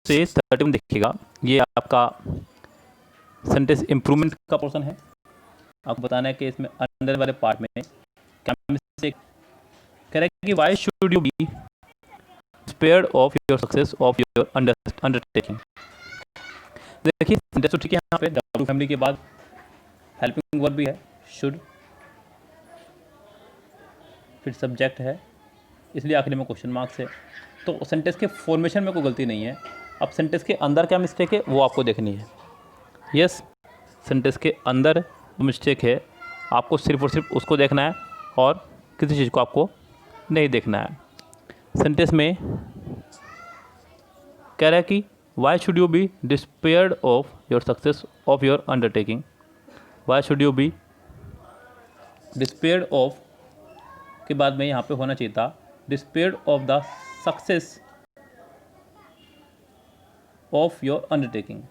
से 30 देखिएगा, ये आपका सेंटेंस इम्प्रूवमेंट का पोर्शन है। आपको बताना है कि इसमें अंदर वाले पार्ट में क्या मिस्टेक कह रहा है कि why should you be spared of your success of your undertaking. देखिए सेंटेंस तो ठीक है, यहाँ पे डब्ल्यू फैमिली के बाद हेल्पिंग वर्ब भी है शुड, फिर सब्जेक्ट है, इसलिए आखिरी में क्वेश्चन मार्क्स है। तो सेंटेंस के फॉर्मेशन में कोई गलती नहीं है। अब सेंटेंस के अंदर क्या मिस्टेक है वो आपको देखनी है। यस, सेंटेंस के अंदर मिस्टेक है, आपको सिर्फ और सिर्फ उसको देखना है और किसी चीज़ को आपको नहीं देखना है। सेंटेंस में कह रहा है कि why should you be despaired of your success of your undertaking. Why should you be despaired of के बाद में यहाँ पे होना चाहिए था despaired of the success of your undertaking,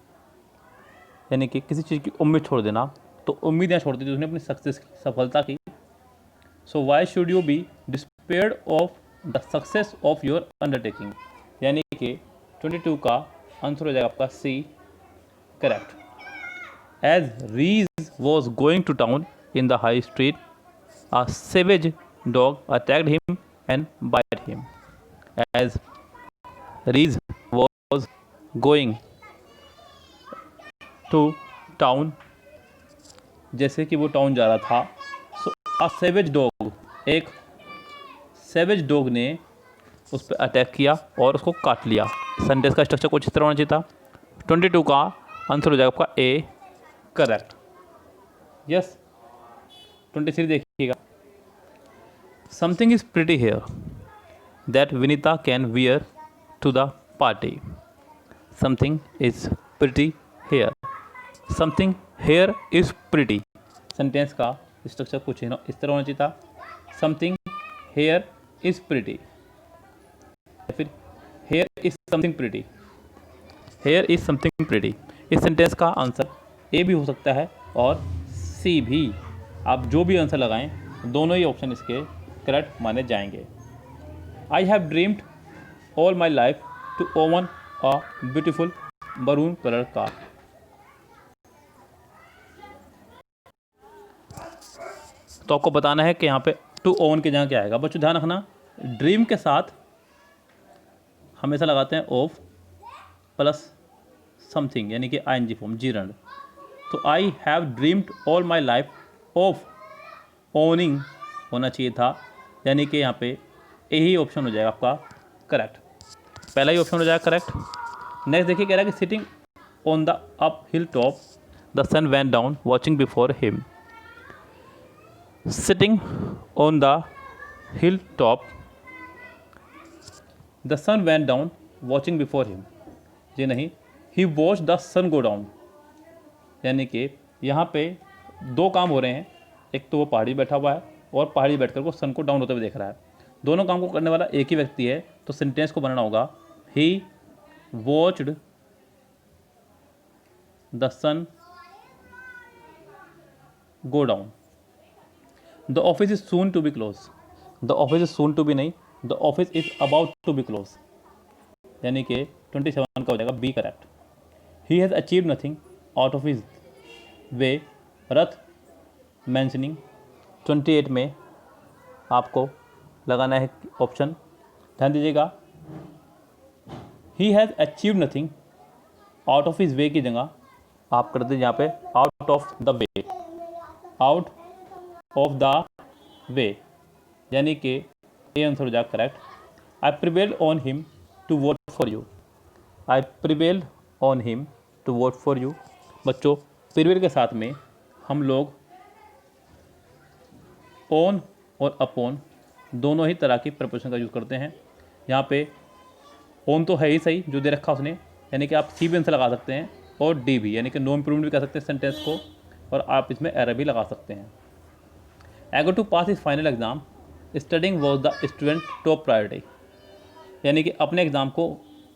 यानी कि किसी चीज़ की उम्मीद छोड़ देना। तो उम्मीद यहाँ छोड़ दी उसने अपनी सक्सेस की, सफलता की। So why should you be despaired of the success of your undertaking, यानी कि 22 का आंसर हो जाएगा आपका C, correct. As Reese was going to town in the high street a savage dog attacked him and bit him. As Reese was going to town, जैसे कि वो town जा रहा था, so a savage dog, एक savage dog ने उस पर अटैक किया और उसको काट लिया। सेंटेंस का स्ट्रक्चर कुछ इस तरह होना चाहिए था। 22 का आंसर हो जाएगा आपका ए, करेक्ट। यस, 23 देखिएगा। Something is pretty here that Vinita can wear to the party. Something is pretty here, something here is pretty. Sentence का स्ट्रक्चर कुछ इस तरह होना चाहिए था, समथिंग हेयर इज प्रिटी, फिर here is something pretty, here is something pretty. इस sentence का आंसर ए भी हो सकता है और सी भी। आप जो भी आंसर लगाएं दोनों ही ऑप्शन इसके करेक्ट माने जाएंगे। I have dreamed all my life to own a beautiful maroon colour car. तो आपको बताना है कि यहाँ पे टू ओवन के जगह क्या आएगा। बच्चों ध्यान रखना, ड्रीम के साथ हमेशा लगाते हैं ऑफ प्लस समथिंग, यानी कि आईएनजी फॉर्म, जीरंड। तो I have dreamed all my life of owning होना चाहिए था, यानी कि यहाँ पे यही ऑप्शन हो जाएगा आपका करेक्ट, पहला ही ऑप्शन हो जाएगा करेक्ट। नेक्स्ट देखिए, कह रहा है कि sitting on the up hill top the sun went down watching before him. Sitting on the hill top the sun went down watching before him, जी नहीं, he watch the sun go down, यानी कि यहाँ पे दो काम हो रहे हैं। एक तो वो पहाड़ी बैठा हुआ है और पहाड़ी बैठकर वो सन को डाउन होते हुए देख रहा है। दोनों काम को करने वाला एक ही व्यक्ति है, तो सेंटेंस को बनाना होगा he watched the sun go down. The office is soon to be close, the office is soon to be नहीं, the office is about to be close, यानी कि 27 का हो जाएगा B, correct. He has achieve nothing out of his way, rather mentioning. 28 में आपको लगाना है ऑप्शन, ध्यान दीजिएगा। He has achieve nothing out of his way की जगह आप कर दीजिए यहाँ पे out of the way, out of the way, यानी कि ए आंसर हो जाएगा correct. I prevailed on him to vote for you, I prevailed on him to vote for you. बच्चों प्रिवेल के साथ में हम लोग ऑन और अपॉन दोनों ही तरह की प्रपोजिशन का यूज़ करते हैं। यहाँ पे ऑन तो है ही सही जो दे रखा उसने, यानी कि आप सी भी आंसर लगा सकते हैं और डी भी, यानी कि नो इम्प्रूवमेंट भी कह सकते हैं सेंटेंस को, और आप इसमें एरर भी लगा सकते हैं। Ago to pass is final exam studying was the student top priority, यानी कि अपने एग्ज़ाम को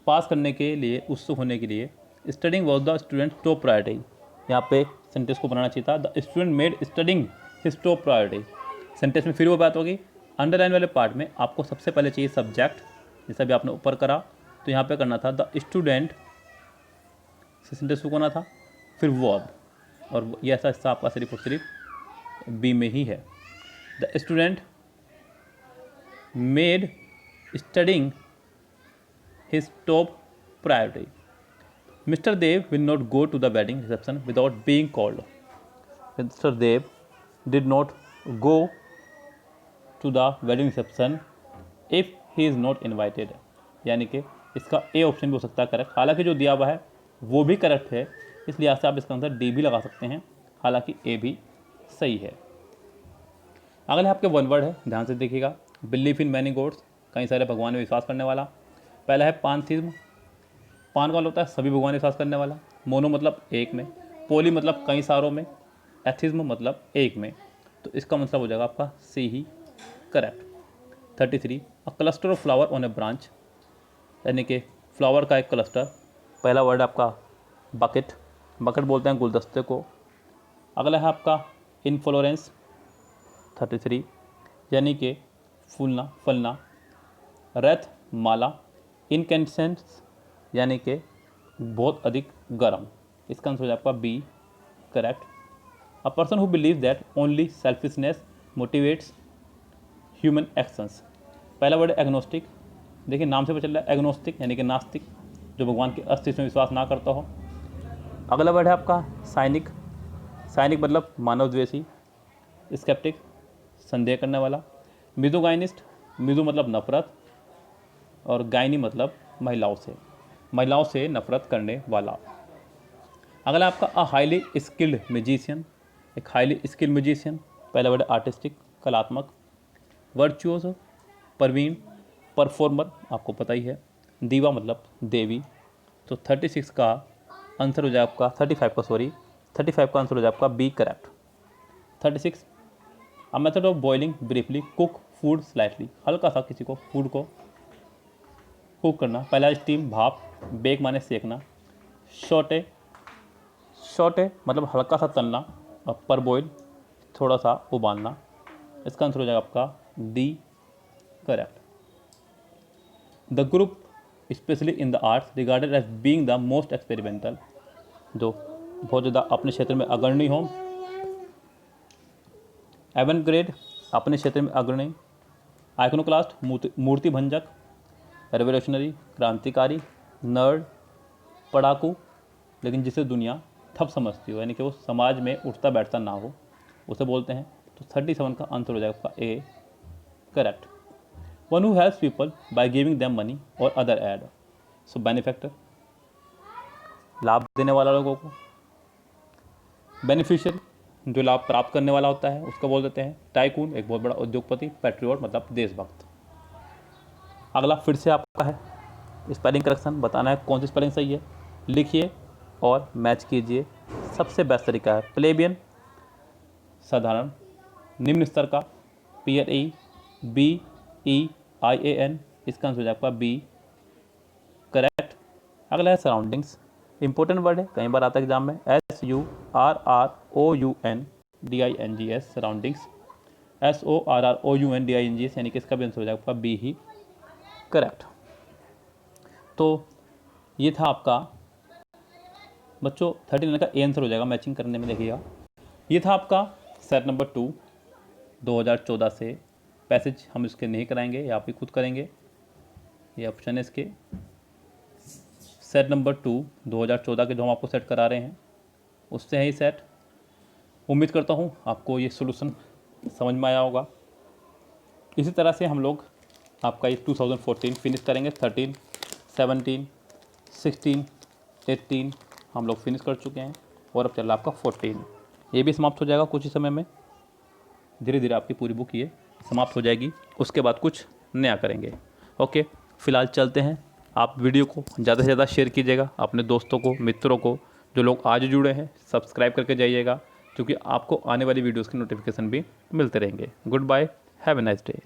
पास करने के लिए उत्सुक होने के लिए studying was the student top priority. यहाँ पे सेंटेंस को बनाना चाहिए था the student made studying his top priority. Sentence में फिर वो बात होगी, अंडरलाइन वाले पार्ट में आपको सबसे पहले चाहिए सब्जेक्ट, जैसा भी आपने ऊपर करा, तो यहाँ पे करना था द स्टूडेंट सिंटेक्स को करना था, फिर वर्ब, और ये ऐसा हिस्सा आपका सिर्फ और सिर्फ बी में ही है। The student made studying his top priority. Mr Dev will not go to the wedding reception without being called. Mr Dev did not go to the wedding reception if he is not invited. यानी कि इसका A option भी हो सकता है correct, हालांकि जो दिया हुआ है वो भी करेक्ट है, इस लिहाज से आप इसका आंसर डी भी लगा सकते हैं, हालांकि ए भी सही है। अगले आपके वन वर्ड है, ध्यान से देखिएगा। बिलीव इन मैनी गॉड्स, कई सारे भगवान में विश्वास करने वाला। पहला है पानथिज्म, पान का होता है सभी भगवान में विश्वास करने वाला। मोनो मतलब एक में, पोली मतलब कई सारों में, एथिज्म मतलब एक में, तो इसका मतलब हो जाएगा आपका सी ही correct. 33 a cluster of flower on a branch, यानी कि फ्लावर का एक क्लस्टर। पहला वर्ड आपका बकेट, बकेट बोलते हैं गुलदस्ते को। अगला है आपका इनफ्लोरेंस 33, यानी कि फूलना फलना। रथ माला, इनकेंसेंस यानी कि बहुत अधिक गर्म, इसका आंसर हो जाएगा B correct. A person who believe that only selfishness motivates human actions. पहला वर्ड एग्नोस्टिक, देखिए नाम से पता चल रहा है एग्नोस्टिक यानी कि नास्तिक, जो भगवान के अस्तित्व में विश्वास ना करता हो। अगला वर्ड है आपका साइनिक, साइनिक मतलब मानवद्वेषी। स्केप्टिक संदेह करने वाला। मिजोगाइनिस्ट, मिजो मतलब नफरत, और गायनी मतलब महिलाओं से नफरत करने वाला। अगला आपका अ हाईली स्किल्ड म्यूजिशियन, एक हाईली स्किल्ड म्यूजिशियन। पहला वर्ड आर्टिस्टिक कलात्मक। वर्चुअस प्रवीण, परफॉर्मर आपको पता ही है। दीवा मतलब देवी। तो 36 का आंसर हो जाए आपका 35 का आंसर हो जाए आपका B correct. 36 a method of boiling briefly cook food slightly, हल्का सा किसी को फूड को कुक करना। पहला स्टीम भाप, बेक माने सेकना। शॉटे मतलब हल्का सा तलना, और पर बॉइल थोड़ा सा उबालना, इसका आंसर हो जाएगा आपका D correct. The group specially in the arts regarded as being the most experimental, जो बहुत ज़्यादा अपने क्षेत्र में अग्रणी हो। एवनग्रेड अपने क्षेत्र में अग्रणी। आइकोनोक्लास्ट मूर्ति भंजक। रेवोल्यूशनरी क्रांतिकारी। नर्ड पढ़ाकू, लेकिन जिसे दुनिया ठप समझती हो, यानी कि वो समाज में उठता बैठता ना हो, उसे बोलते हैं। तो 37 का आंसर हो जाएगा आपका A correct. One who helps people by giving them money और अदर एड, सो बेनिफैक्टर लाभ देने वाला लोगों को। बेनिफिशियरी जो लाभ प्राप्त करने वाला होता है उसको बोल देते हैं। टाइकून एक बहुत बड़ा उद्योगपति। पैट्रियोट मतलब देशभक्त। अगला फिर से आपका है स्पेलिंग करेक्शन, बताना है कौन सी स्पेलिंग सही है, लिखिए और मैच कीजिए। सबसे बेस्ट तरीका है प्लेबियन साधारण, निम्न स्तर का PLEBEIAN, इसका आंसर हो जाएगा आपका बी करेक्ट। अगला है सराउंडिंग्स, इंपॉर्टेंट वर्ड है, कई बार आता है एग्जाम में। SURROUNDINGS सराउंडिंग्स, SORROUNDINGS, यानी कि इसका भी आंसर हो जाएगा आपका बी ही करेक्ट। तो ये था आपका बच्चों 39 का ए आंसर हो जाएगा मैचिंग करने में। देखिएगा ये था आपका सेट नंबर 2 2014 से। पैसेज हम इसके नहीं कराएंगे, ये आप ही खुद करेंगे, ये ऑप्शन है इसके। सेट नंबर 2 2014 के जो हम आपको सेट करा रहे हैं उससे है ये सेट। उम्मीद करता हूँ आपको ये सोल्यूशन समझ में आया होगा। इसी तरह से हम लोग आपका ये 2014 फिनिश करेंगे। 13, 17, 16, 18 हम लोग फिनिश कर चुके हैं, और अब चल रहा आपका 14, ये भी समाप्त हो जाएगा कुछ ही समय में। धीरे धीरे आपकी पूरी बुक ये समाप्त हो जाएगी, उसके बाद कुछ नया करेंगे। ओके, फ़िलहाल चलते हैं। आप वीडियो को ज़्यादा से ज़्यादा शेयर कीजिएगा अपने दोस्तों को, मित्रों को। जो लोग आज जुड़े हैं सब्सक्राइब करके जाइएगा, क्योंकि आपको आने वाली वीडियोज़ के नोटिफिकेशन भी मिलते रहेंगे। Goodbye, have a nice day.